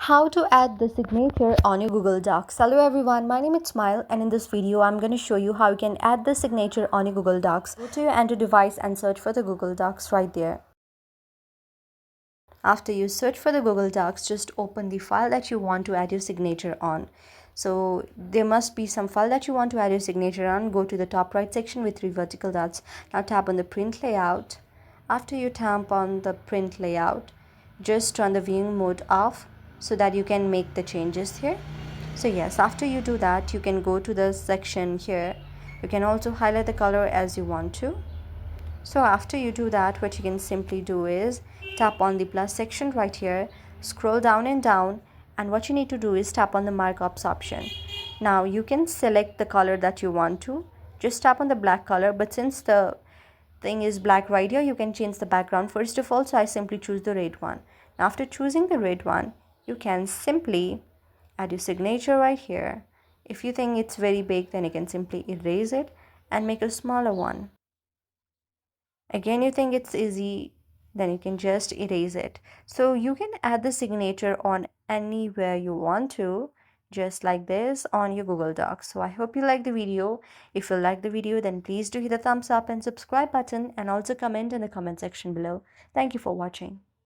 How to add the signature on your Google Docs. Hello everyone, my name is Smile, and in this video I'm going to show you how you can add the signature on your Google Docs. Go to your Android device and search for the Google Docs right there. After you search for the Google Docs, just open the file that you want to add your signature on. So there must be some file that you want to add your signature on. Go to the top right section with three vertical dots. Now tap on the print layout. After you tap on the print layout, just turn the viewing mode off so that you can make the changes here. So yes, after you do that, you can go to the section here. You can also highlight the color as you want to. So after you do that, what you can simply do is tap on the plus section right here, scroll down and down, and what you need to do is tap on the markups option. Now you can select the color that you want to. Just tap on the black color, but since the thing is black right here, you can change the background first of all, so I simply choose the red one. Now after choosing the red one, you can simply add your signature right here. If you think it's very big, then you can simply erase it and make a smaller one. Again, you think it's easy, then you can just erase it. So you can add the signature on anywhere you want to, just like this on your Google Docs. So I hope you like the video. If you like the video, then please do hit the thumbs up and subscribe button, and also comment in the comment section below. Thank you for watching.